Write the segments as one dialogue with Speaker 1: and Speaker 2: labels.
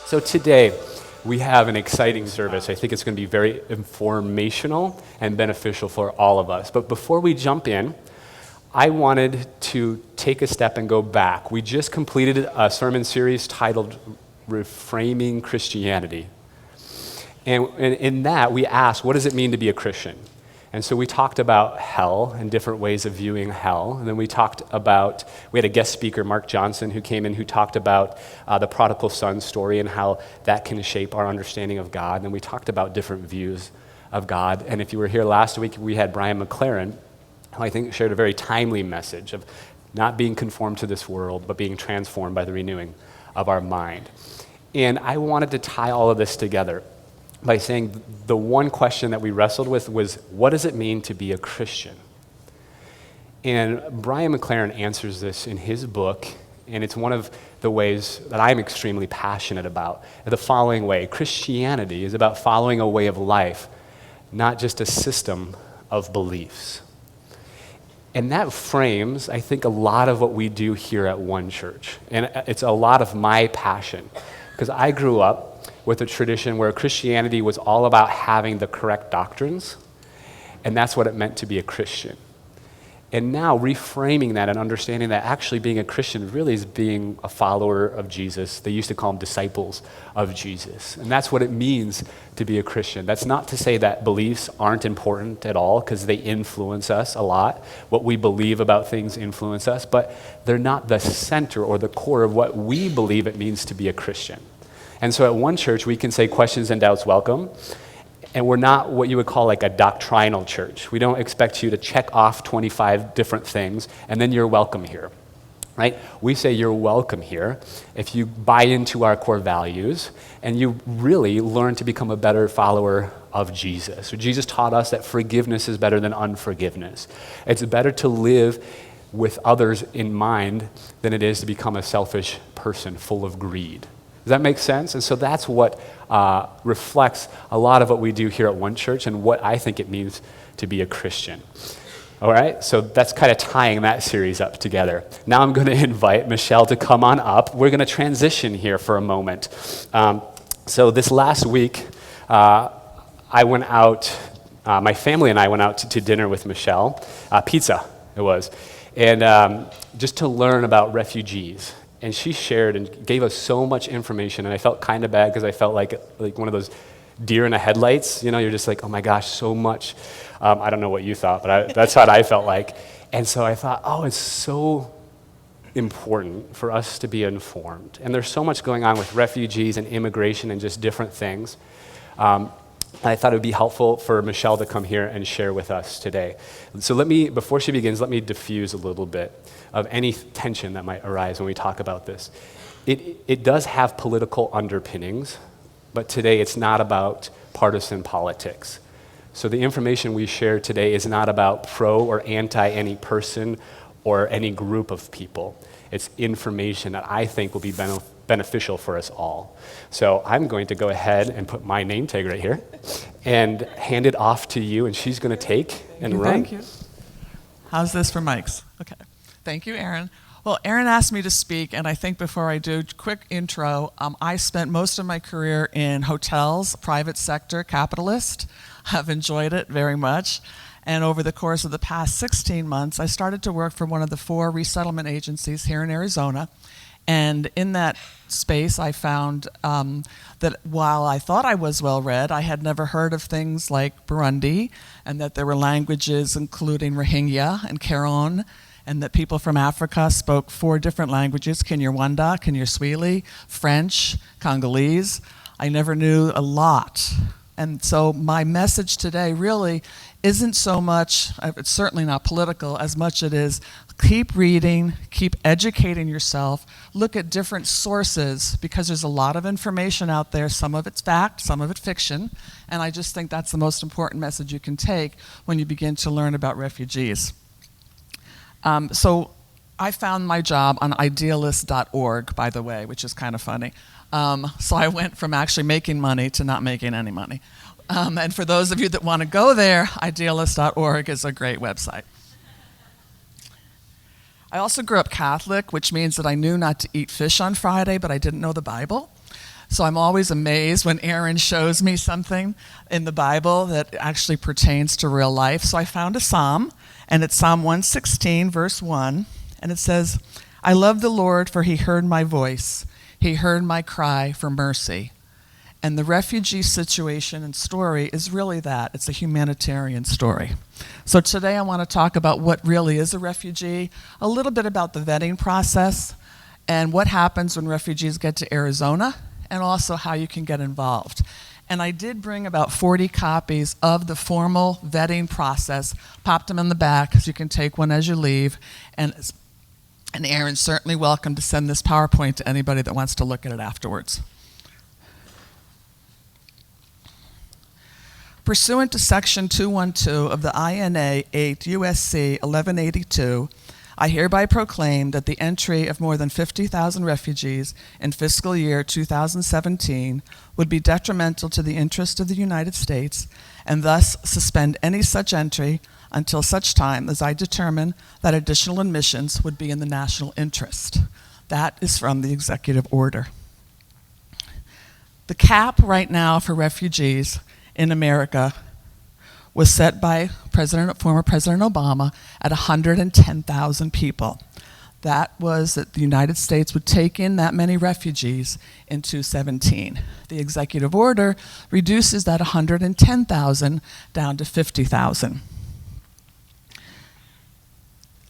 Speaker 1: So today, we have an exciting service. I think it's going to be very informational and beneficial for all of us. But before we jump in, I wanted to take a step and go back. We just completed a sermon series titled Reframing Christianity. And in that, we asked, what does it mean to be a Christian? And so we talked about hell and different ways of viewing hell. And then we had a guest speaker, Mark Johnson, who came in who talked about the prodigal son story and how that can shape our understanding of God. And we talked about different views of God. And if you were here last week, we had Brian McLaren, who I think shared a very timely message of not being conformed to this world, but being transformed by the renewing of our mind. And I wanted to tie all of this together by saying the one question that we wrestled with was, what does it mean to be a Christian? And Brian McLaren answers this in his book, and it's one of the ways that I'm extremely passionate about. The following way: Christianity is about following a way of life, not just a system of beliefs. And that frames, I think, a lot of what we do here at One Church. And it's a lot of my passion, because I grew up with a tradition where Christianity was all about having the correct doctrines, and that's what it meant to be a Christian. And now reframing that and understanding that actually being a Christian really is being a follower of Jesus. They used to call them disciples of Jesus. And that's what it means to be a Christian. That's not to say that beliefs aren't important at all, because they influence us a lot. What we believe about things influence us, but they're not the center or the core of what we believe it means to be a Christian. And so at One Church, we can say questions and doubts welcome. And we're not what you would call like a doctrinal church. We don't expect you to check off 25 different things and then you're welcome here, right? We say you're welcome here if you buy into our core values and you really learn to become a better follower of Jesus. So Jesus taught us that forgiveness is better than unforgiveness. It's better to live with others in mind than it is to become a selfish person full of greed. Does that make sense? And so that's what reflects a lot of what we do here at One Church and what I think it means to be a Christian. All right? So that's kind of tying that series up together. Now I'm going to invite Michelle to come on up. We're going to transition here for a moment. So this last week, I went out, my family and I went out to dinner with Michelle, pizza it was, and just to learn about refugees. And she shared and gave us so much information, and I felt kind of bad because I felt like one of those deer in the headlights. You know, you're just like, oh my gosh, so much. I don't know what you thought, but that's what I felt like. And so I thought, oh, it's so important for us to be informed. And there's so much going on with refugees and immigration and just different things. I thought it would be helpful for Michelle to come here and share with us today. So before she begins, let me diffuse a little bit of any tension that might arise when we talk about this. It does have political underpinnings, but today it's not about partisan politics. So the information we share today is not about pro or anti any person or any group of people. It's information that I think will be beneficial for us all. So I'm going to go ahead and put my name tag right here and hand it off to you, and she's going to take and run.
Speaker 2: Thank you. How's this for mics? Okay. Thank you, Aaron. Well, Aaron asked me to speak, and I think before I do, quick intro. I spent most of my career in hotels, private sector, capitalist. I've enjoyed it very much. And over the course of the past 16 months, I started to work for one of the 4 resettlement agencies here in Arizona. And in that space, I found that while I thought I was well-read, I had never heard of things like Burundi, and that there were languages including Rohingya and Karen, and that people from Africa spoke 4 different languages: Kinyarwanda, Kinyarwanda, French, Congolese. I never knew a lot. And so my message today really isn't so much, it's certainly not political, as much it is keep reading, keep educating yourself, look at different sources, because there's a lot of information out there. Some of it's fact, some of it's fiction, and I just think that's the most important message you can take when you begin to learn about refugees. So I found my job on idealist.org, by the way, which is kind of funny. So I went from actually making money to not making any money. And for those of you that want to go there, idealist.org is a great website. I also grew up Catholic, which means that I knew not to eat fish on Friday, but I didn't know the Bible. So I'm always amazed when Aaron shows me something in the Bible that actually pertains to real life. So I found a psalm, and it's Psalm 116, verse 1, and it says, "I love the Lord, for he heard my voice. He heard my cry for mercy." And the refugee situation and story is really that. It's a humanitarian story. So today I want to talk about what really is a refugee, a little bit about the vetting process, and what happens when refugees get to Arizona, and also how you can get involved. And I did bring about 40 copies of the formal vetting process, popped them in the back, so you can take one as you leave. And Aaron's certainly welcome to send this PowerPoint to anybody that wants to look at it afterwards. Pursuant to Section 212 of the INA 8 U.S.C. 1182, I hereby proclaim that the entry of more than 50,000 refugees in fiscal year 2017 would be detrimental to the interest of the United States, and thus suspend any such entry until such time as I determine that additional admissions would be in the national interest. That is from the executive order. The cap right now for refugees in America was set by former President Obama at 110,000 people. That was that the United States would take in that many refugees in 2017. The executive order reduces that 110,000 down to 50,000.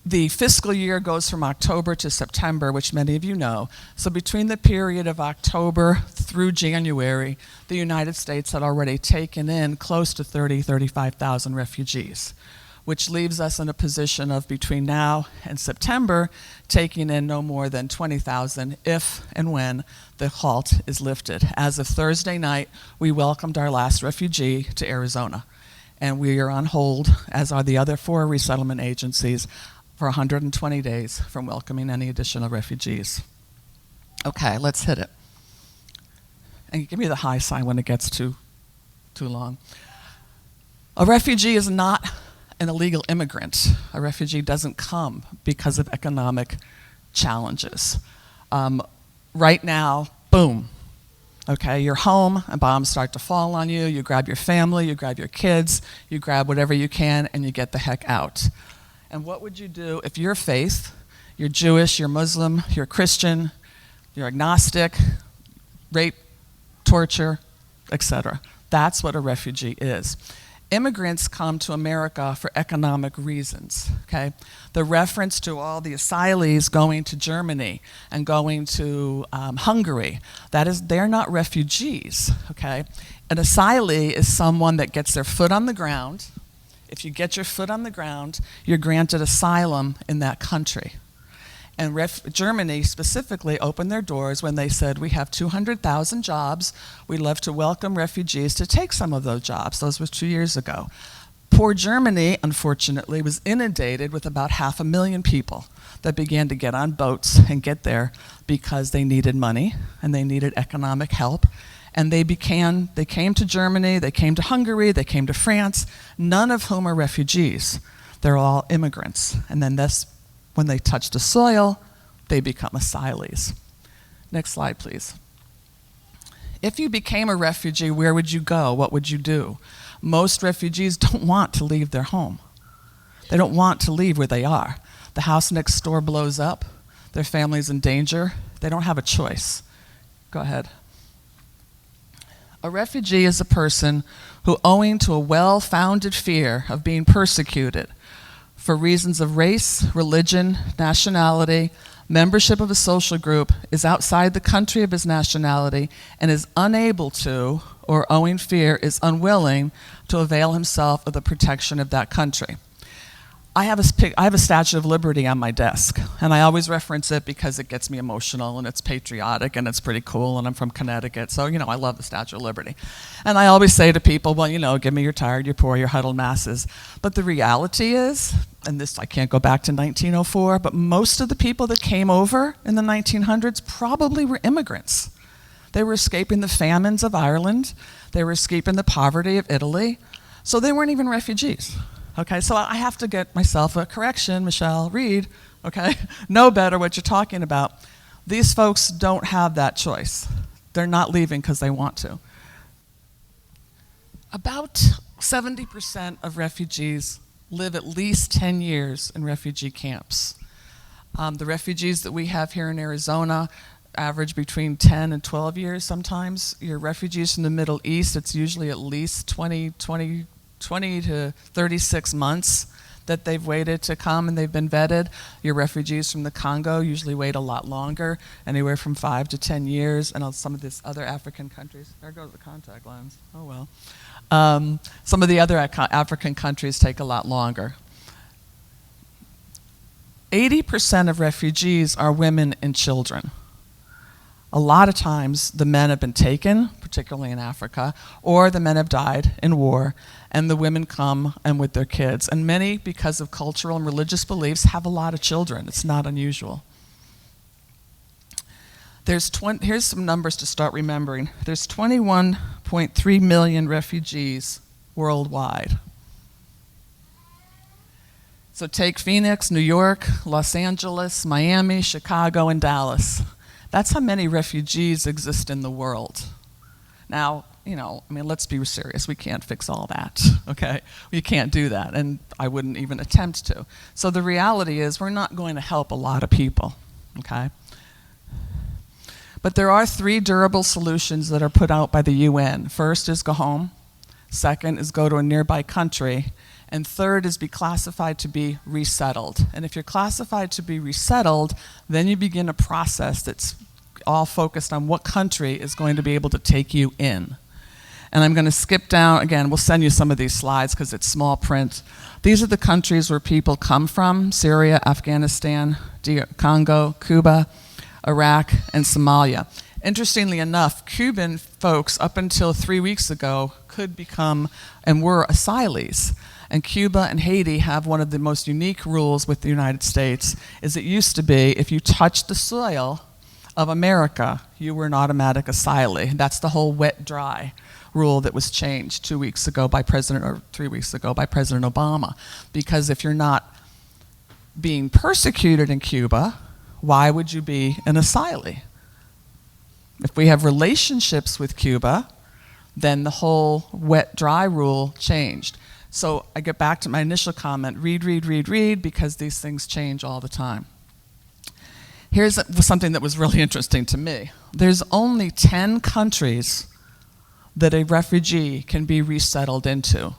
Speaker 2: The fiscal year goes from October to September, which many of you know. So between the period of October through January, the United States had already taken in close to 35,000 refugees, which leaves us in a position of between now and September taking in no more than 20,000 if and when the halt is lifted. As of Thursday night, we welcomed our last refugee to Arizona, and we are on hold, as are the other 4 resettlement agencies, for 120 days from welcoming any additional refugees. Okay, let's hit it. And give me the high sign when it gets too long. A refugee is not an illegal immigrant. A refugee doesn't come because of economic challenges. Right now, boom. Okay, you're home and bombs start to fall on you. You grab your family, you grab your kids, you grab whatever you can, and you get the heck out. And what would you do if your faith, you're Jewish, you're Muslim, you're Christian, you're agnostic, rape, torture, etc. That's what a refugee is. Immigrants come to America for economic reasons, okay? The reference to all the asylees going to Germany and going to Hungary, they're not refugees, okay? An asylee is someone that gets their foot on the ground. If you get your foot on the ground, you're granted asylum in that country. And Germany specifically opened their doors when they said, we have 200,000 jobs. We'd love to welcome refugees to take some of those jobs. Those were 2 years ago. Poor Germany, unfortunately, was inundated with about 500,000 people that began to get on boats and get there because they needed money and they needed economic help. And they came to Germany, they came to Hungary, they came to France, none of whom are refugees. They're all immigrants. And then when they touch the soil, they become asylees. Next slide, please. If you became a refugee, where would you go? What would you do? Most refugees don't want to leave their home. They don't want to leave where they are. The house next door blows up, their family's in danger, they don't have a choice. Go ahead. A refugee is a person who, owing to a well-founded fear of being persecuted for reasons of race, religion, nationality, membership of a social group, is outside the country of his nationality and is unable to, or owing fear, is unwilling to avail himself of the protection of that country. I have a Statue of Liberty on my desk, and I always reference it because it gets me emotional, and it's patriotic, and it's pretty cool, and I'm from Connecticut, so, I love the Statue of Liberty. And I always say to people, well, give me your tired, your poor, your huddled masses. But the reality is, and this, I can't go back to 1904, but most of the people that came over in the 1900s probably were immigrants. They were escaping the famines of Ireland, they were escaping the poverty of Italy, so they weren't even refugees. Okay, so I have to get myself a correction, Michelle, read, okay? Know better what you're talking about. These folks don't have that choice. They're not leaving because they want to. About 70% of refugees live at least 10 years in refugee camps. The refugees that we have here in Arizona average between 10 and 12 years sometimes. Your refugees from the Middle East, it's usually at least 20 to 36 months that they've waited to come and they've been vetted. Your refugees from the Congo usually wait a lot longer, anywhere from 5 to 10 years. And some of these other African countries, there goes the contact lens, oh well. Some of the other African countries take a lot longer. 80% of refugees are women and children. A lot of times the men have been taken, particularly in Africa, or the men have died in war, and the women come and with their kids. And many, because of cultural and religious beliefs, have a lot of children. It's not unusual. Here's some numbers to start remembering. There's 21.3 million refugees worldwide. So take Phoenix, New York, Los Angeles, Miami, Chicago, and Dallas. That's how many refugees exist in the world. Now, let's be serious. We can't fix all that, okay? We can't do that, and I wouldn't even attempt to. So the reality is we're not going to help a lot of people, okay? But there are 3 durable solutions that are put out by the UN. First is go home. Second is go to a nearby country. And third is be classified to be resettled. And if you're classified to be resettled, then you begin a process that's all focused on what country is going to be able to take you in. And I'm going to skip down, again, we'll send you some of these slides because it's small print. These are the countries where people come from: Syria, Afghanistan, Congo, Cuba, Iraq, and Somalia. Interestingly enough, Cuban folks up until 3 weeks ago could become and were asylees. And Cuba and Haiti have one of the most unique rules with the United States. Is it used to be if you touched the soil of America, you were an automatic asylee. That's the whole wet-dry rule that was changed 3 weeks ago by President Obama. Because if you're not being persecuted in Cuba, why would you be an asylee? If we have relationships with Cuba, then the whole wet-dry rule changed. So I get back to my initial comment, read, because these things change all the time. Here's something that was really interesting to me. There's only 10 countries that a refugee can be resettled into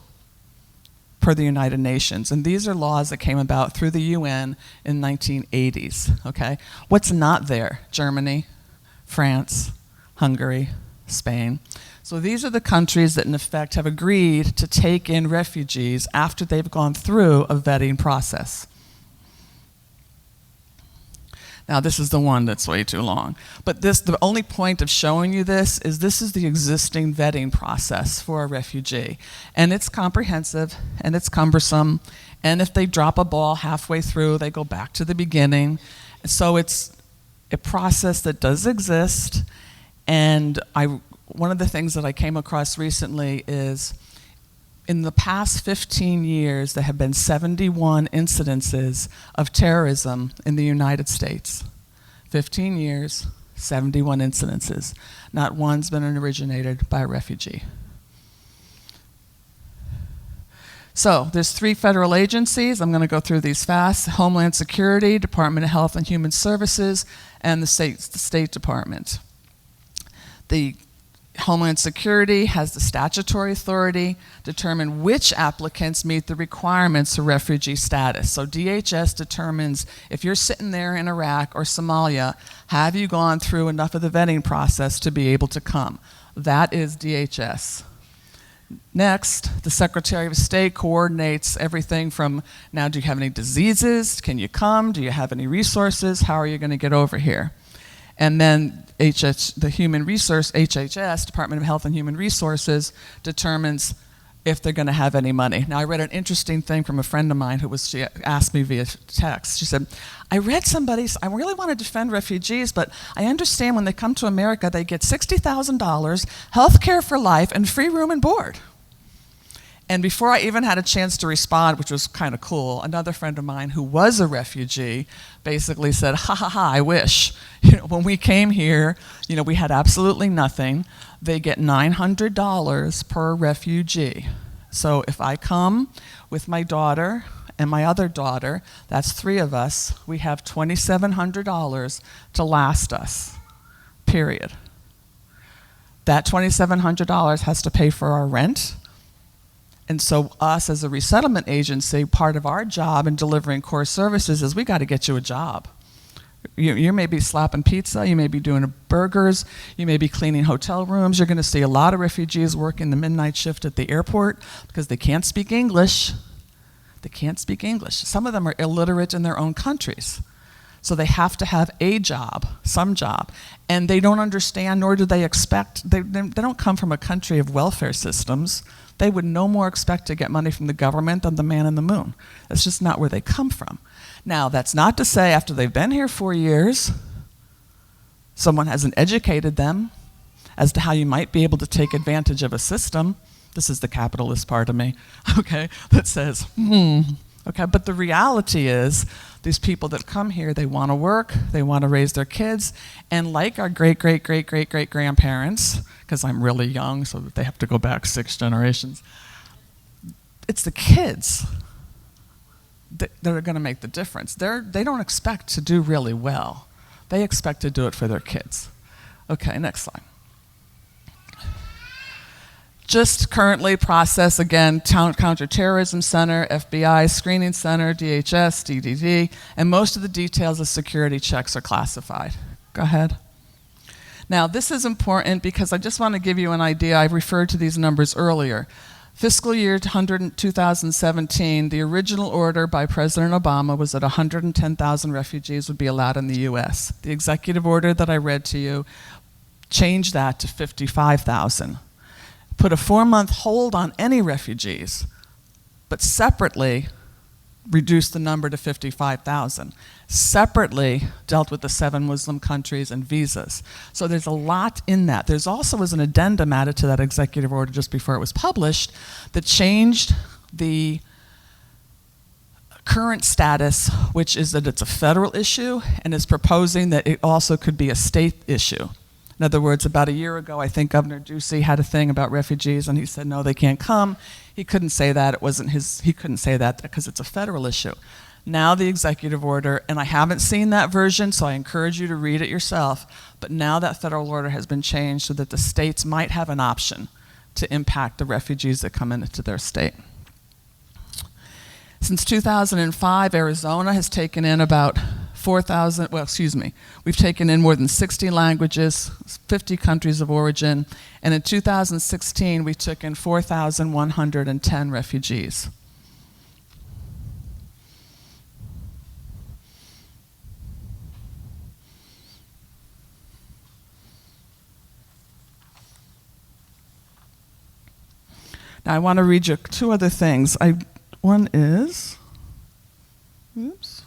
Speaker 2: per the United Nations. And these are laws that came about through the UN in the 1980s, okay? What's not there? Germany, France, Hungary, Spain. So these are the countries that in effect have agreed to take in refugees after they've gone through a vetting process. Now this is the one that's way too long. But the only point of showing you this is the existing vetting process for a refugee. And it's comprehensive and it's cumbersome. And if they drop a ball halfway through, they go back to the beginning. So it's a process that does exist. And one of the things that I came across recently is in the past 15 years, there have been 71 incidences of terrorism in the United States. 15 years, 71 incidences. Not one's been originated by a refugee. So there's 3 federal agencies. I'm going to go through these fast. Homeland Security, Department of Health and Human Services, and the State Department. The Homeland Security has the statutory authority to determine which applicants meet the requirements for refugee status. So DHS determines if you're sitting there in Iraq or Somalia, have you gone through enough of the vetting process to be able to come? That is DHS. Next, the Secretary of State coordinates everything from, now do you have any diseases? Can you come? Do you have any resources? How are you going to get over here? And then the Human Resource, HHS, Department of Health and Human Resources, determines if they're going to have any money. Now, I read an interesting thing from a friend of mine she asked me via text. She said, I really want to defend refugees, but I understand when they come to America, they get $60,000, health care for life, and free room and board. And before I even had a chance to respond, which was kind of cool, another friend of mine who was a refugee basically said, ha ha ha, I wish. when we came here, we had absolutely nothing. They get $900 per refugee. So if I come with my daughter and my other daughter, that's 3 of us, we have $2,700 to last us, period. That $2,700 has to pay for our rent. And so us as a resettlement agency, part of our job in delivering core services is we got to get you a job. You may be slapping pizza, you may be doing burgers, you may be cleaning hotel rooms. You're going to see a lot of refugees working the midnight shift at the airport because they can't speak English. They can't speak English. Some of them are illiterate in their own countries. So they have to have a job, some job. And they don't understand, nor do they expect, they don't come from a country of welfare systems. They would no more expect to get money from the government than the man in the moon. That's just not where they come from. Now, that's not to say after they've been here 4 years, someone hasn't educated them as to how you might be able to take advantage of a system. This is the capitalist part of me, okay, that says, okay, but the reality is these people that come here, they want to work, they want to raise their kids, and like our great-great-great-great-great-grandparents, because I'm really young, so they have to go back 6 generations, it's the kids that are going to make the difference. They don't expect to do really well. They expect to do it for their kids. Okay, next slide. Just currently process, again, Counterterrorism Center, FBI Screening Center, DHS, DDD, and most of the details of security checks are classified. Go ahead. Now, this is important because I just want to give you an idea. I referred to these numbers earlier. Fiscal year 2017, the original order by President Obama was that 110,000 refugees would be allowed in the U.S. The executive order that I read to you changed that to 55,000. Put a 4-month hold on any refugees, but separately reduced the number to 55,000. Separately dealt with the 7 Muslim countries and visas. So there's a lot in that. There's also was an addendum added to that executive order just before it was published that changed the current status, which is that it's a federal issue, and is proposing that it also could be a state issue. In other words, about a year ago, I think Governor Ducey had a thing about refugees, and he said, no, they can't come. He couldn't say that. He couldn't say that because it's a federal issue. Now the executive order, and I haven't seen that version, so I encourage you to read it yourself, but now that federal order has been changed so that the states might have an option to impact the refugees that come into their state. Since 2005, Arizona has taken in about 4,000, we've taken in more than 60 languages, 50 countries of origin, and in 2016, we took in 4,110 refugees. Now, I want to read you 2 other things. One is, oops.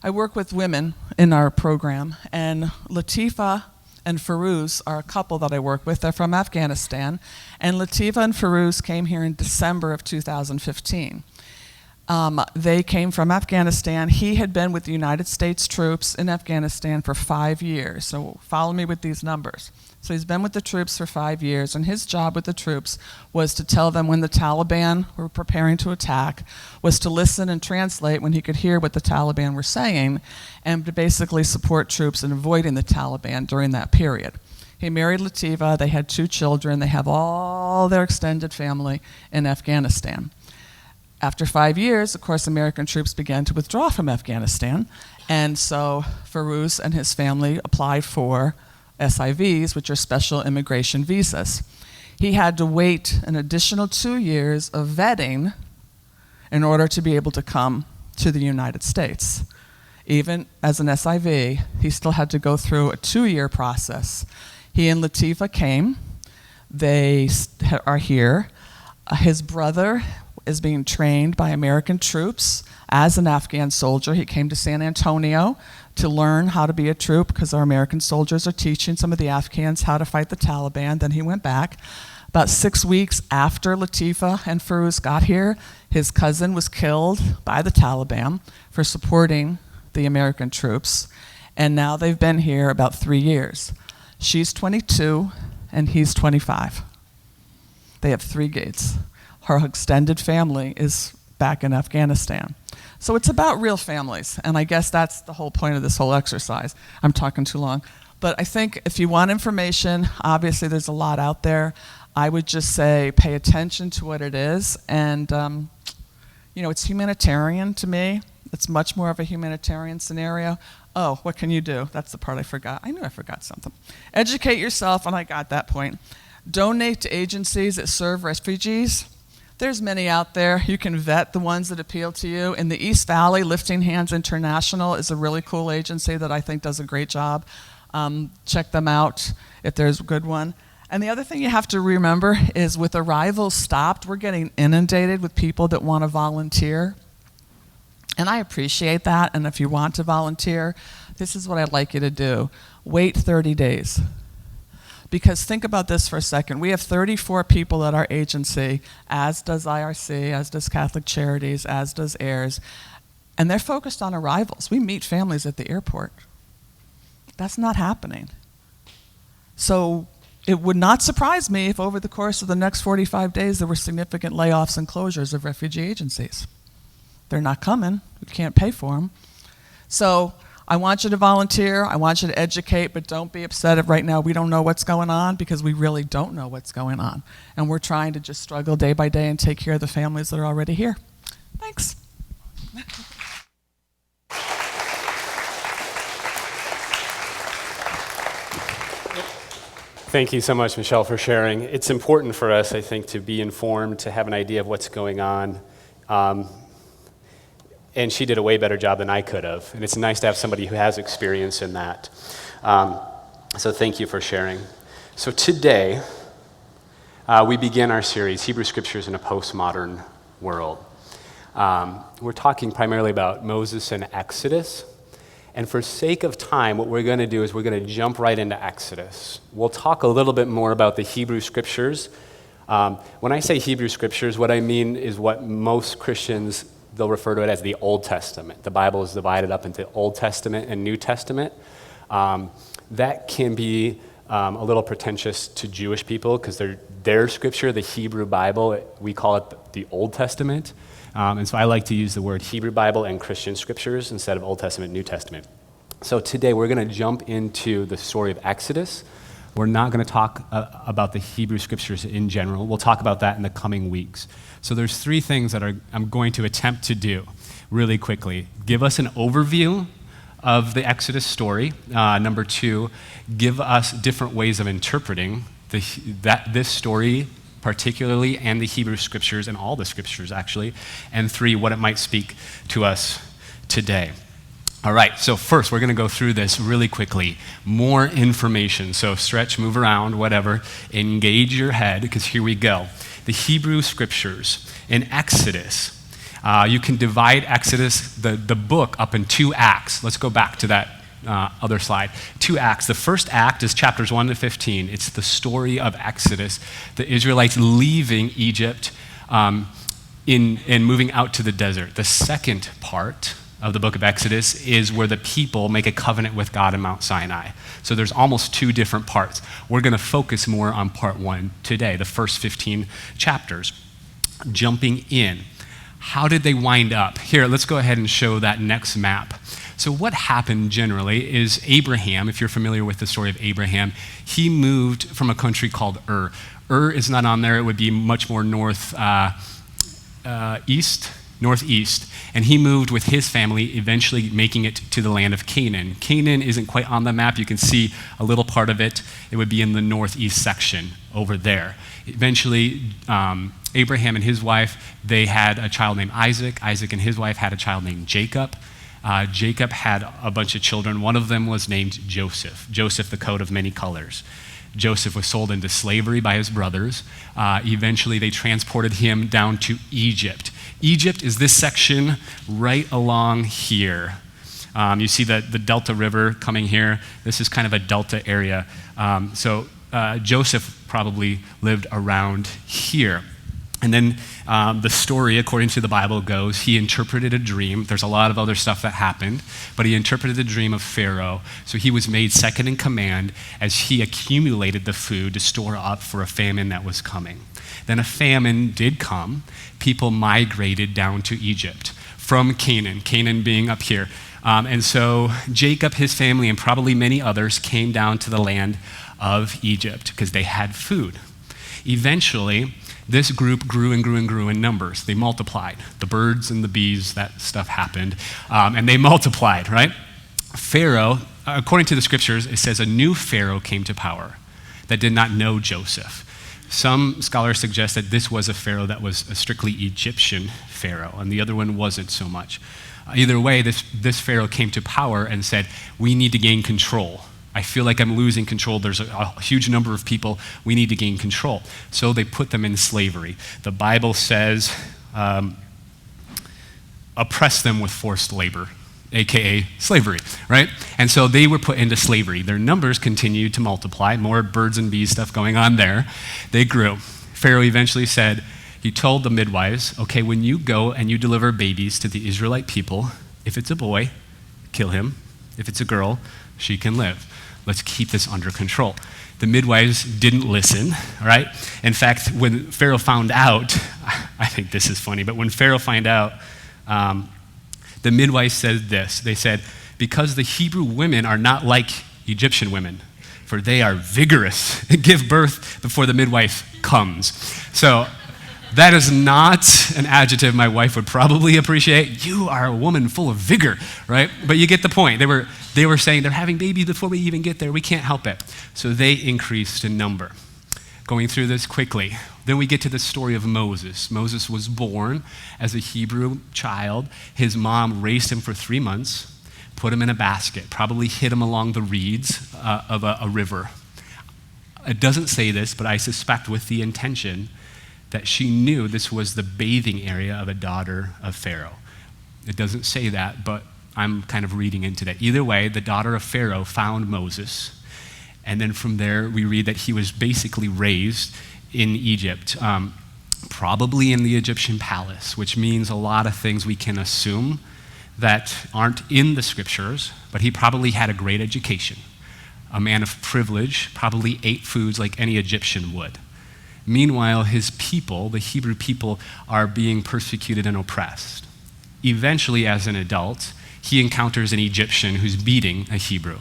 Speaker 2: I work with women in our program, and Latifa and Farouz are a couple that I work with. They're from Afghanistan, and Latifa and Farouz came here in December of 2015. They came from Afghanistan. He had been with the United States troops in Afghanistan for 5 years, so follow me with these numbers. So he's been with the troops for 5 years, and his job with the troops was to tell them when the Taliban were preparing to attack, was to listen and translate when he could hear what the Taliban were saying, and to basically support troops in avoiding the Taliban during that period. He married Latifa, they had 2 children, they have all their extended family in Afghanistan. After 5 years, of course, American troops began to withdraw from Afghanistan, and so Farouz and his family applied for SIVs, which are special immigration visas. He had to wait an additional 2 years of vetting in order to be able to come to the United States. Even as an SIV, he still had to go through a 2-year process. He and Latifa came. They are here. His brother is being trained by American troops as an Afghan soldier. He came to San Antonio to learn how to be a troop because our American soldiers are teaching some of the Afghans how to fight the Taliban. Then he went back. About 6 weeks after Latifa and Farouz got here, his cousin was killed by the Taliban for supporting the American troops, and now they've been here about 3 years. She's 22, and he's 25. They have 3 kids. Her extended family is back in Afghanistan. So it's about real families, and I guess that's the whole point of this whole exercise. I'm talking too long. But I think if you want information, obviously there's a lot out there. I would just say pay attention to what it is, and it's humanitarian to me. It's much more of a humanitarian scenario. Oh, what can you do? That's the part I forgot. I knew I forgot something. Educate yourself, and I got that point. Donate to agencies that serve refugees. There's many out there. You can vet the ones that appeal to you. In the East Valley, Lifting Hands International is a really cool agency that I think does a great job. Check them out if there's a good one. And the other thing you have to remember is with arrivals stopped, we're getting inundated with people that want to volunteer. And I appreciate that. And if you want to volunteer, this is what I'd like you to do. Wait 30 days. Because think about this for a second. We have 34 people at our agency, as does IRC, as does Catholic Charities, as does AIRS, and they're focused on arrivals. We meet families at the airport. That's not happening. So it would not surprise me if over the course of the next 45 days there were significant layoffs and closures of refugee agencies. They're not coming. We can't pay for them. So I want you to volunteer, I want you to educate, but don't be upset if right now we don't know what's going on, because we really don't know what's going on. And we're trying to just struggle day by day and take care of the families that are already here. Thanks.
Speaker 1: Thank you so much, Michelle, for sharing. It's important for us, I think, to be informed, to have an idea of what's going on. And she did a way better job than I could have. And it's nice to have somebody who has experience in that. So thank you for sharing. So today, we begin our series, Hebrew Scriptures in a Postmodern World. We're talking primarily about Moses and Exodus. And for sake of time, what we're going to do is we're going to jump right into Exodus. We'll talk a little bit more about the Hebrew Scriptures. When I say Hebrew Scriptures, what I mean is what most Christians, they'll refer to it as the Old Testament. The Bible is divided up into Old Testament and New Testament. That can be a little pretentious to Jewish people because their scripture, the Hebrew Bible, we call it the Old Testament. And so I like to use the word Hebrew Bible and Christian scriptures instead of Old Testament, New Testament. So today we're going to jump into the story of Exodus. We're not going to talk about the Hebrew Scriptures in general. We'll talk about that in the coming weeks. So there's 3 things that I'm going to attempt to do really quickly. Give us an overview of the Exodus story. Number 2, give us different ways of interpreting this story particularly, and the Hebrew Scriptures, and all the Scriptures actually. And 3, what it might speak to us today. All right, so first we're going to go through this really quickly. More information, so stretch, move around, whatever. Engage your head, because here we go. The Hebrew Scriptures in Exodus. You can divide Exodus, the book, up in 2 acts. Let's go back to that other slide. 2 acts. The first act is chapters 1 to 15. It's the story of Exodus, the Israelites leaving Egypt and moving out to the desert. The second part of the book of Exodus is where the people make a covenant with God in Mount Sinai. So there's almost 2 different parts. We're going to focus more on part 1 today, the first 15 chapters. Jumping in. How did they wind up? Here, let's go ahead and show that next map. So what happened generally is Abraham, if you're familiar with the story of Abraham, he moved from a country called Ur. Ur is not on there. It would be much more northeast. And he moved with his family, eventually making it to the land of Canaan. Canaan isn't quite on the map. You can see a little part of it. It would be in the northeast section over there. Eventually, Abraham and his wife, they had a child named Isaac. Isaac and his wife had a child named Jacob. Jacob had a bunch of children. One of them was named Joseph. Joseph, the coat of many colors. Joseph was sold into slavery by his brothers. Eventually, they transported him down to Egypt. Egypt is this section right along here. You see the Delta River coming here. This is kind of a delta area. So Joseph probably lived around here. And then the story, according to the Bible, goes he interpreted a dream. There's a lot of other stuff that happened, but he interpreted the dream of Pharaoh. So he was made second in command as he accumulated the food to store up for a famine that was coming. Then a famine did come. People migrated down to Egypt from Canaan being up here. And so Jacob, his family, and probably many others came down to the land of Egypt because they had food. Eventually, this group grew and grew and grew in numbers. They multiplied. The birds and the bees, that stuff happened. And they multiplied, right? Pharaoh, according to the scriptures, it says a new Pharaoh came to power that did not know Joseph. Some scholars suggest that this was a Pharaoh that was a strictly Egyptian Pharaoh, and the other one wasn't so much. Either way, this Pharaoh came to power and said, we need to gain control. I feel like I'm losing control. There's a huge number of people. We need to gain control. So they put them in slavery. The Bible says, oppress them with forced labor, AKA slavery, right? And so they were put into slavery. Their numbers continued to multiply, more birds and bees stuff going on there. They grew. Pharaoh eventually said, he told the midwives, okay, when you go and you deliver babies to the Israelite people, if it's a boy, kill him. If it's a girl, she can live. Let's keep this under control. The midwives didn't listen, right? In fact, when Pharaoh found out, I think this is funny, but when Pharaoh found out, the midwives said this. They said, because the Hebrew women are not like Egyptian women, for they are vigorous and give birth before the midwife comes. So that is not an adjective my wife would probably appreciate. You are a woman full of vigor, right? But you get the point. They were saying they're having babies before we even get there. We can't help it. So they increased in number. Going through this quickly. Then we get to the story of Moses. Moses was born as a Hebrew child. His mom raised him for 3 months, put him in a basket, probably hid him along the reeds of a river. It doesn't say this, but I suspect with the intention that she knew this was the bathing area of a daughter of Pharaoh. It doesn't say that, but I'm kind of reading into that. Either way, the daughter of Pharaoh found Moses, and then from there we read that he was basically raised in Egypt, probably in the Egyptian palace, which means a lot of things we can assume that aren't in the scriptures, but he probably had a great education. A man of privilege, probably ate foods like any Egyptian would. Meanwhile, his people, the Hebrew people, are being persecuted and oppressed. Eventually, as an adult, he encounters an Egyptian who's beating a Hebrew.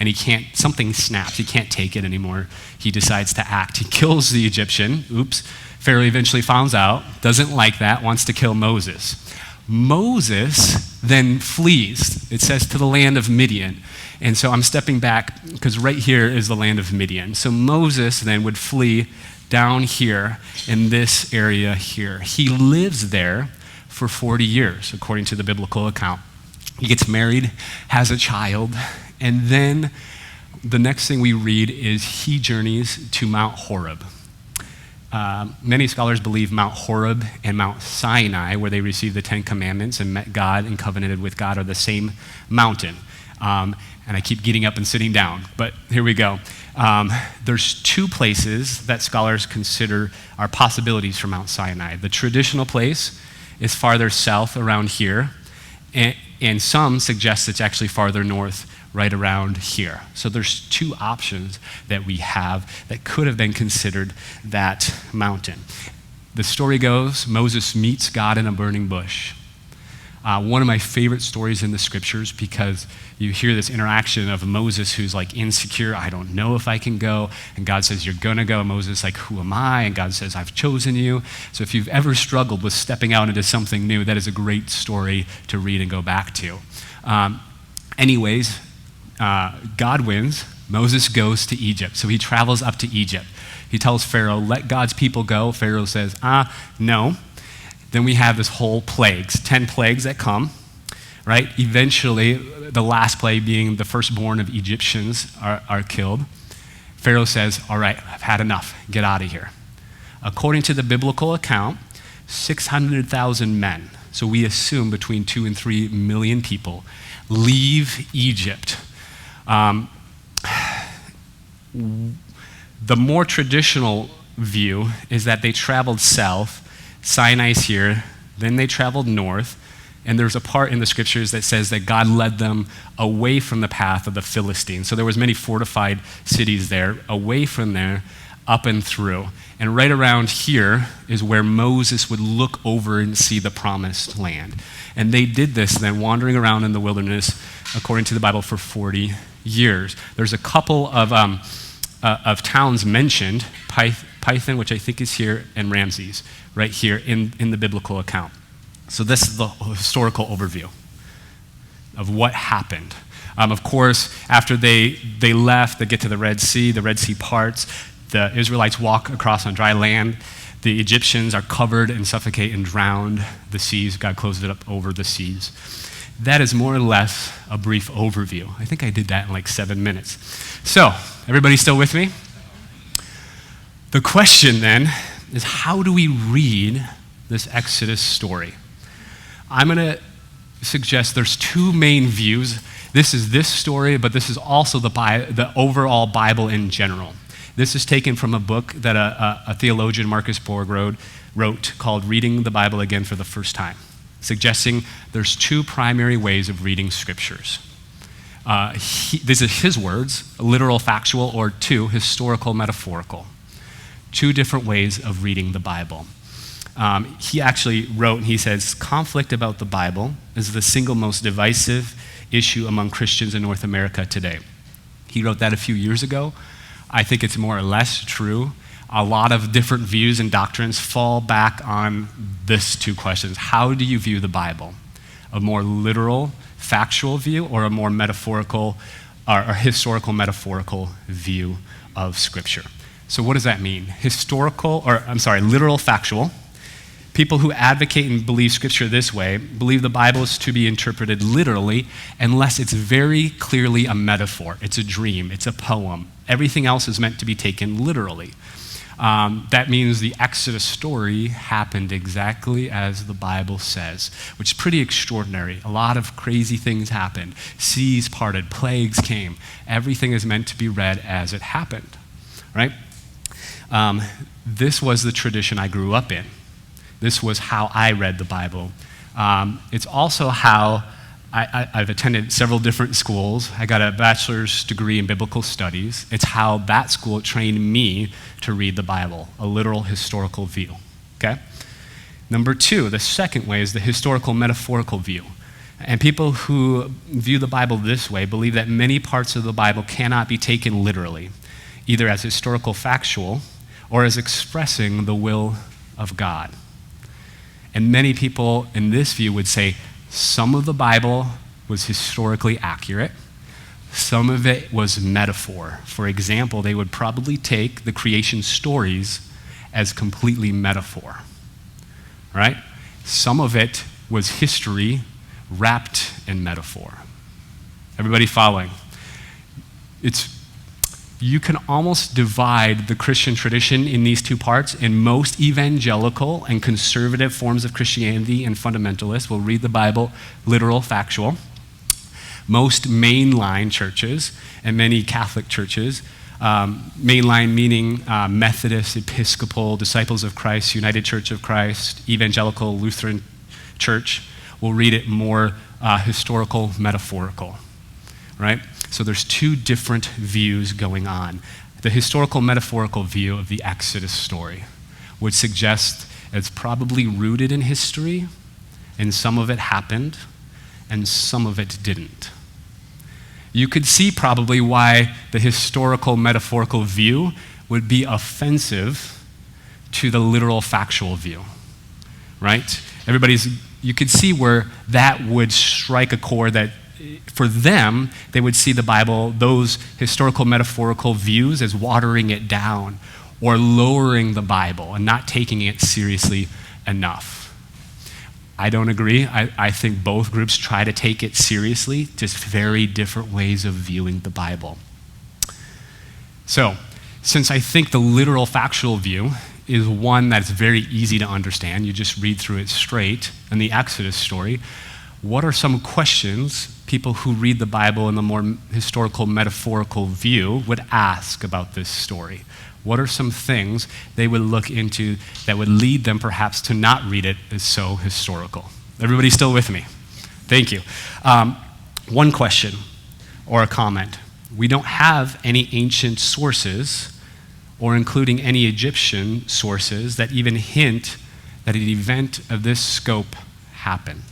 Speaker 1: And something snaps, he can't take it anymore. He decides to act. He kills the Egyptian. Oops. Pharaoh eventually finds out, doesn't like that, wants to kill Moses. Moses then flees, it says, to the land of Midian. And so I'm stepping back because right here is the land of Midian. So Moses then would flee down here in this area here. He lives there for 40 years, according to the biblical account. He gets married, has a child, and then the next thing we read is he journeys to Mount Horeb. Many scholars believe Mount Horeb and Mount Sinai, where they received the 10 Commandments and met God and covenanted with God, are the same mountain. And I keep getting up and sitting down, but here we go. There's 2 places that scholars consider are possibilities for Mount Sinai. The traditional place is farther south around here, and some suggest it's actually farther north, right around here. So there's 2 options that we have that could have been considered that mountain. The story goes, Moses meets God in a burning bush. One of my favorite stories in the scriptures, because you hear this interaction of Moses who's like insecure, I don't know if I can go, and God says, you're gonna go. Moses like, who am I? And God says, I've chosen you. So if you've ever struggled with stepping out into something new, that is a great story to read and go back to. God wins. Moses goes to Egypt. So he travels up to Egypt. He tells Pharaoh, let God's people go. Pharaoh says, no. Then we have this whole plagues, 10 plagues that come, right? Eventually, the last plague being the firstborn of Egyptians are killed. Pharaoh says, all right, I've had enough. Get out of here. According to the biblical account, 600,000 men, so we assume between 2 and 3 million people, leave Egypt. The more traditional view is that they traveled south Sinai's here. Then they traveled north. And there's a part in the scriptures that says that God led them away from the path of the Philistines. So there was many fortified cities there, away from there, up and through. And right around here is where Moses would look over and see the promised land. And they did this then, wandering around in the wilderness, according to the Bible, for 40 years. There's a couple of towns mentioned, Pithom, which I think is here, and Ramses, right here in the biblical account. So this is the historical overview of what happened. Of course, after they left, they get to the Red Sea parts, the Israelites walk across on dry land, the Egyptians are covered and suffocate and drowned, the seas, God closed it up over the seas. That is more or less a brief overview. I think I did that in like 7 minutes. So, everybody still with me? The question then is, how do we read this Exodus story? I'm going to suggest there's two main views. This is this story, but this is also the overall Bible in general. This is taken from a book that a theologian, Marcus Borg, wrote called Reading the Bible Again for the First Time, suggesting there's two primary ways of reading scriptures. These are his words, literal, factual, or two, historical, metaphorical. Two different ways of reading the Bible. He actually wrote, and he says, conflict about the Bible is the single most divisive issue among Christians in North America today. He wrote that a few years ago. I think it's more or less true. A lot of different views and doctrines fall back on these two questions. How do you view the Bible? A more literal, factual view, or a more metaphorical or historical, metaphorical view of Scripture? So what does that mean? Literal, factual. People who advocate and believe Scripture this way believe the Bible is to be interpreted literally unless it's very clearly a metaphor. It's a dream. It's a poem. Everything else is meant to be taken literally. That means the Exodus story happened exactly as the Bible says, which is pretty extraordinary. A lot of crazy things happened. Seas parted. Plagues came. Everything is meant to be read as it happened, right? This was the tradition I grew up in. This was how I read the Bible. It's also how I've attended several different schools. I got a bachelor's degree in biblical studies. It's how that school trained me to read the Bible, a literal historical view, okay? Number two, the second way is the historical metaphorical view. And people who view the Bible this way believe that many parts of the Bible cannot be taken literally, either as historical factual or as expressing the will of God. And many people in this view would say some of the Bible was historically accurate, some of it was metaphor. For example, they would probably take the creation stories as completely metaphor, right? Some of it was history wrapped in metaphor. Everybody following? You can almost divide the Christian tradition in these two parts. In most evangelical and conservative forms of Christianity and fundamentalists will read the Bible literal, factual. Most mainline churches and many Catholic churches, mainline meaning Methodist, Episcopal, Disciples of Christ, United Church of Christ, Evangelical, Lutheran Church, will read it more historical, metaphorical, right? So there's two different views going on. The historical metaphorical view of the Exodus story would suggest it's probably rooted in history, and some of it happened, and some of it didn't. You could see probably why the historical metaphorical view would be offensive to the literal factual view, right? You could see where that would strike a chord that for them, they would see the Bible, those historical metaphorical views, as watering it down or lowering the Bible and not taking it seriously enough. I don't agree. I think both groups try to take it seriously, just very different ways of viewing the Bible. So, since I think the literal factual view is one that's very easy to understand, you just read through it straight in the Exodus story, what are some questions people who read the Bible in the more historical, metaphorical view would ask about this story? What are some things they would look into that would lead them perhaps to not read it as so historical? Everybody still with me? Thank you. One question or a comment. We don't have any ancient sources, or including any Egyptian sources, that even hint that an event of this scope happened.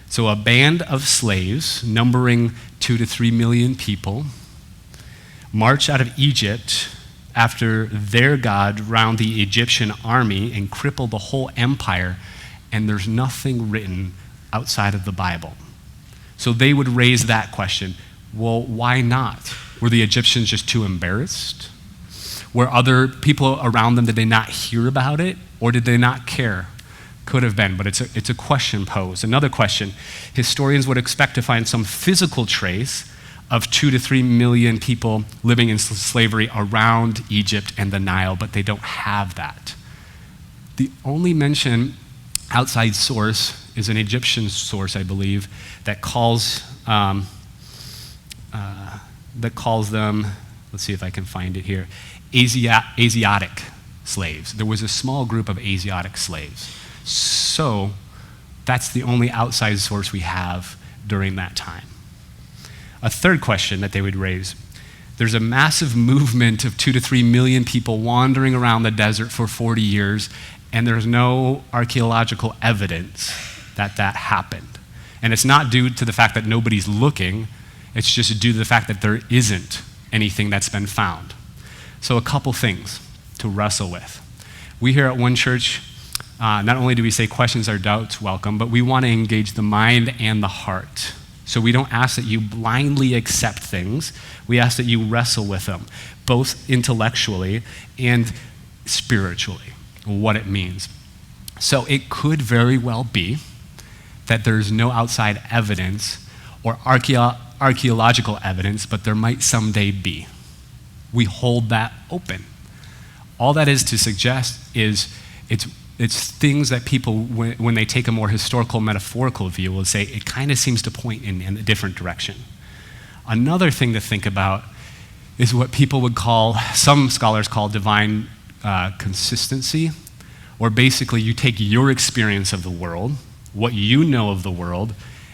Speaker 1: So a band of slaves, numbering 2 to 3 million people, march out of Egypt after their God round the Egyptian army and crippled the whole empire, and there's nothing written outside of the Bible. So they would raise that question. Well, why not? Were the Egyptians just too embarrassed? Were other people around them, did they not hear about it? Or did they not care? Could have been, but it's a question posed. Another question, historians would expect to find some physical trace of 2 to 3 million people living in slavery around Egypt and the Nile, but they don't have that. The only mention outside source is an Egyptian source, I believe, that calls them, let's see if I can find it here, Asiatic slaves. There was a small group of Asiatic slaves. So that's the only outside source we have during that time. A third question that they would raise, there's a massive movement of 2 to 3 million people wandering around the desert for 40 years, and there's no archaeological evidence that that happened. And it's not due to the fact that nobody's looking, it's just due to the fact that there isn't anything that's been found. So a couple things to wrestle with. We here at One Church, not only do we say questions or doubts welcome, but we want to engage the mind and the heart. So we don't ask that you blindly accept things. We ask that you wrestle with them, both intellectually and spiritually, what it means. So it could very well be that there's no outside evidence or archaeological evidence, but there might someday be. We hold that open. All that is to suggest is it's things that people, when they take a more historical, metaphorical view, will say it kind of seems to point in a different direction. Another thing to think about is what people would call, some scholars call divine consistency, or basically you take your experience of the world, what you know of the world,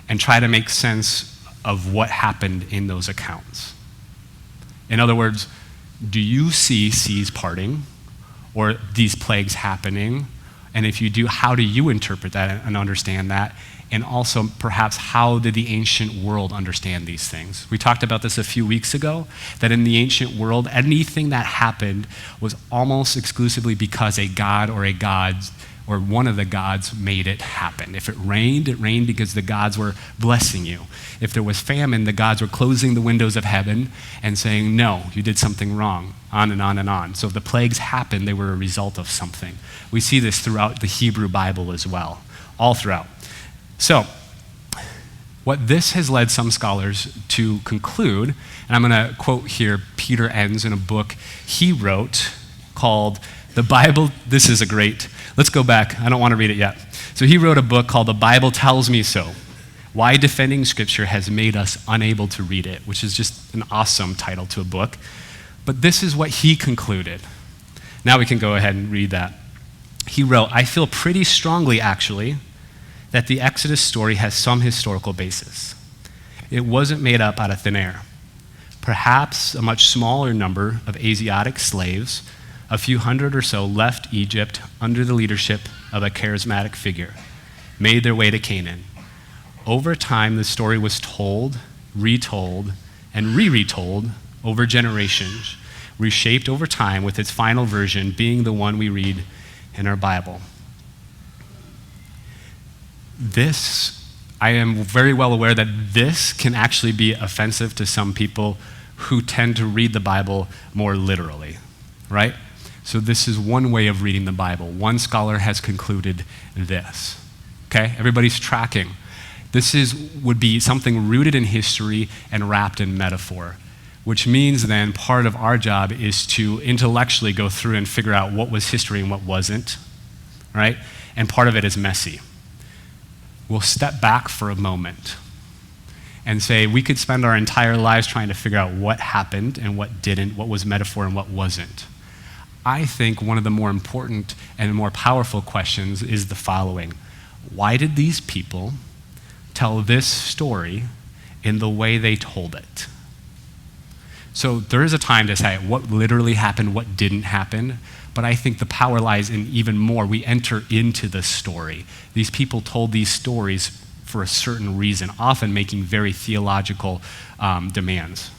Speaker 1: and try to make sense of what happened in those accounts. In other words, do you see seas parting or these plagues happening? And if you do, how do you interpret that and understand that? And also, perhaps, how did the ancient world understand these things? We talked about this a few weeks ago, that in the ancient world, anything that happened was almost exclusively because a god or a gods or one of the gods made it happen. If it rained because the gods were blessing you. If there was famine, the gods were closing the windows of heaven and saying, no, you did something wrong, on and on and on. So if the plagues happened, they were a result of something. We see this throughout the Hebrew Bible as well, all throughout. So what this has led some scholars to conclude, and I'm going to quote here Peter Enns in a book he wrote called The Bible, this is a great, let's go back, I don't want to read it yet. So he wrote a book called The Bible Tells Me So, Why Defending Scripture Has Made Us Unable to Read It, which is just an awesome title to a book. But this is what he concluded. Now we can go ahead and read that. He wrote, I feel pretty strongly, actually, that the Exodus story has some historical basis. It wasn't made up out of thin air. Perhaps a much smaller number of Asiatic slaves, a few hundred or so, left Egypt under the leadership of a charismatic figure, made their way to Canaan. Over time, the story was told, retold, and re-retold over generations, reshaped over time, with its final version being the one we read in our Bible. This, I am very well aware that this can actually be offensive to some people who tend to read the Bible more literally, right? So this is one way of reading the Bible. One scholar has concluded this. Okay, everybody's tracking. This would be something rooted in history and wrapped in metaphor, which means then part of our job is to intellectually go through and figure out what was history and what wasn't, right? And part of it is messy. We'll step back for a moment and say we could spend our entire lives trying to figure out what happened and what didn't, what was metaphor and what wasn't. I think one of the more important and more powerful questions is the following. Why did these people tell this story in the way they told it? So there is a time to say what literally happened, what didn't happen, but I think the power lies in even more. We enter into the story. These people told these stories for a certain reason, often making very theological demands.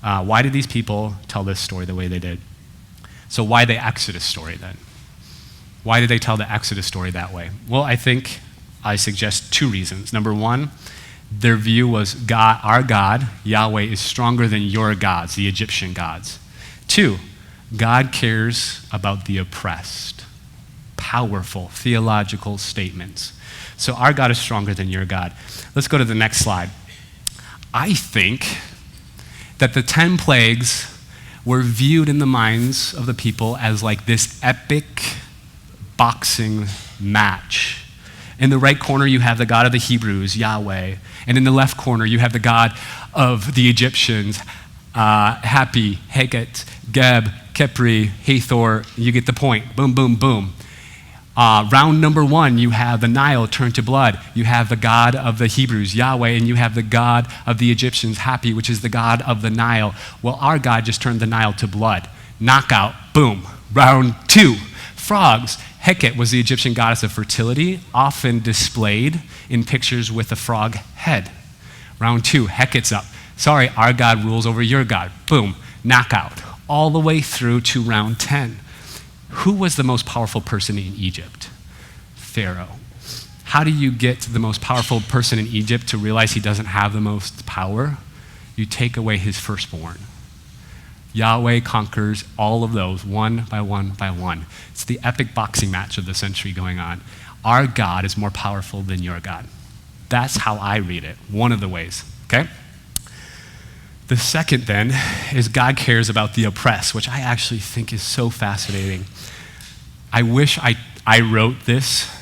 Speaker 1: Why did these people tell this story the way they did? So why the Exodus story then? Why did they tell the Exodus story that way? Well, I suggest two reasons. Number one, their view was God, our God, Yahweh, is stronger than your gods, the Egyptian gods. Two, God cares about the oppressed. Powerful theological statements. So our God is stronger than your God. Let's go to the next slide. I think that the 10 plagues were viewed in the minds of the people as like this epic boxing match. In the right corner, you have the God of the Hebrews, Yahweh. And in the left corner, you have the God of the Egyptians, Hapi, Heket, Geb, Kepri, Hathor. You get the point. Boom, boom, boom. Round number one, you have the Nile turned to blood. You have the God of the Hebrews, Yahweh, and you have the God of the Egyptians, Hapi, which is the God of the Nile. Well, our God just turned the Nile to blood. Knockout, boom. Round two, frogs. Heket was the Egyptian goddess of fertility, often displayed in pictures with a frog head. Round two, Heket's up. Sorry, our God rules over your God. Boom, knockout. All the way through to round 10. Who was the most powerful person in Egypt? Pharaoh. How do you get the most powerful person in Egypt to realize he doesn't have the most power? You take away his firstborn. Yahweh conquers all of those one by one by one. It's the epic boxing match of the century going on. Our God is more powerful than your God. That's how I read it, one of the ways, okay? The second then is God cares about the oppressed, which I actually think is so fascinating. I wish I wrote this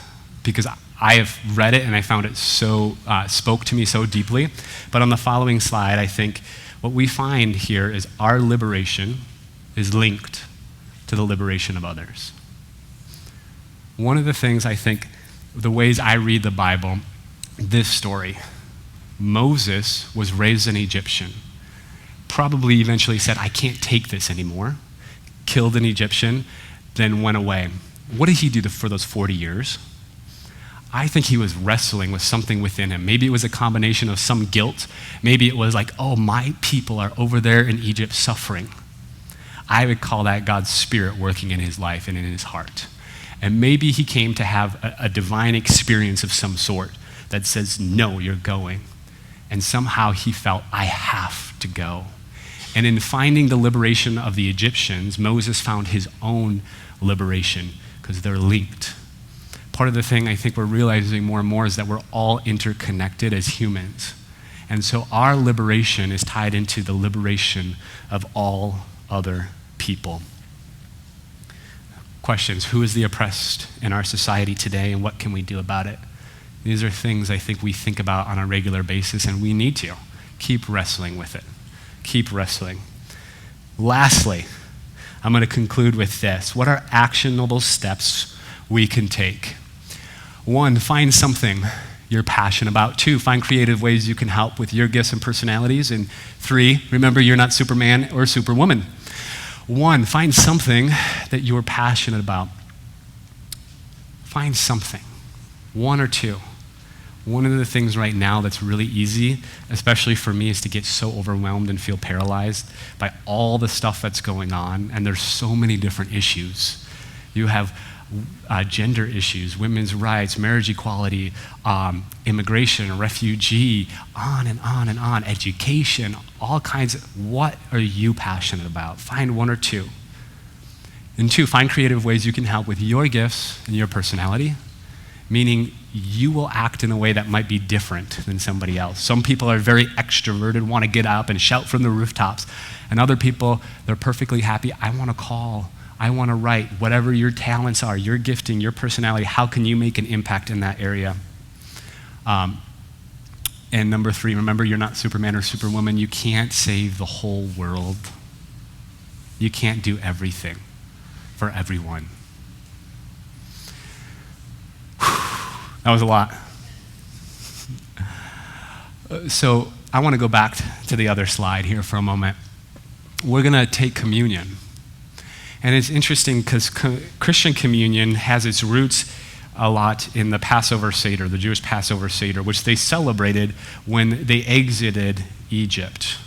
Speaker 1: because I have read it and I found it so, spoke to me so deeply. But on the following slide, I think what we find here is our liberation is linked to the liberation of others. One of the things I think, the ways I read the Bible, this story, Moses was raised an Egyptian, probably eventually said, I can't take this anymore, killed an Egyptian, then went away. What did he do for those 40 years? I think he was wrestling with something within him. Maybe it was a combination of some guilt. Maybe it was like, oh, my people are over there in Egypt suffering. I would call that God's Spirit working in his life and in his heart. And maybe he came to have a divine experience of some sort that says, no, you're going. And somehow he felt, I have to go. And in finding the liberation of the Egyptians, Moses found his own liberation because they're linked. Part of the thing I think we're realizing more and more is that we're all interconnected as humans. And so our liberation is tied into the liberation of all other people. Questions: who is the oppressed in our society today and what can we do about it? These are things I think we think about on a regular basis, and we need to keep wrestling with it. Keep wrestling. Lastly, I'm going to conclude with this. What are actionable steps we can take? 1, find something you're passionate about. 2, find creative ways you can help with your gifts and personalities. And 3, remember you're not Superman or Superwoman. 1, find something that you're passionate about. Find something. 1 or 2. One of the things right now that's really easy, especially for me, is to get so overwhelmed and feel paralyzed by all the stuff that's going on, and there's so many different issues. You have gender issues, women's rights, marriage equality, immigration, refugee, on and on and on, education, all kinds of, what are you passionate about? Find 1 or 2. And 2, find creative ways you can help with your gifts and your personality, meaning you will act in a way that might be different than somebody else. Some people are very extroverted, want to get up and shout from the rooftops. And other people, they're perfectly happy. I want to call. I want to write. Whatever your talents are, your gifting, your personality, how can you make an impact in that area? And number 3, remember, you're not Superman or Superwoman. You can't save the whole world. You can't do everything for everyone. That was a lot. So I want to go back to the other slide here for a moment. We're going to take communion. And it's interesting because Christian communion has its roots a lot in the Passover Seder, the Jewish Passover Seder, which they celebrated when they exited Egypt.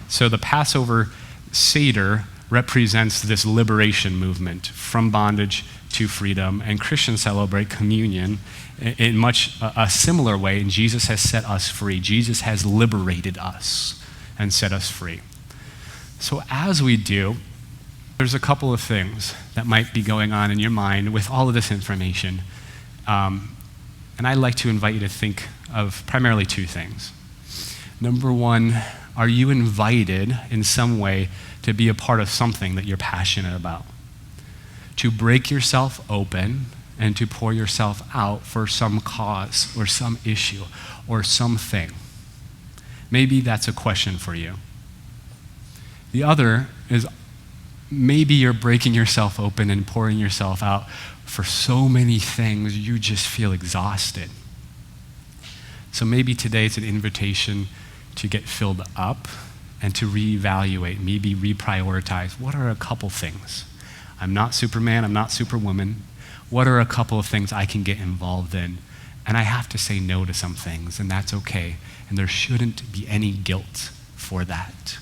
Speaker 1: So the Passover Seder represents this liberation movement from bondage to freedom, and Christians celebrate communion in much a similar way, and Jesus has set us free. Jesus has liberated us and set us free. So as we do, there's a couple of things that might be going on in your mind with all of this information. And I'd like to invite you to think of primarily 2 things. Number 1, are you invited in some way to be a part of something that you're passionate about? To break yourself open and to pour yourself out for some cause or some issue or something. Maybe that's a question for you. The other is, maybe you're breaking yourself open and pouring yourself out for so many things you just feel exhausted. So maybe today it's an invitation to get filled up and to reevaluate, maybe reprioritize. What are a couple things? I'm not Superman, I'm not Superwoman. What are a couple of things I can get involved in? And I have to say no to some things, and that's okay. And there shouldn't be any guilt for that.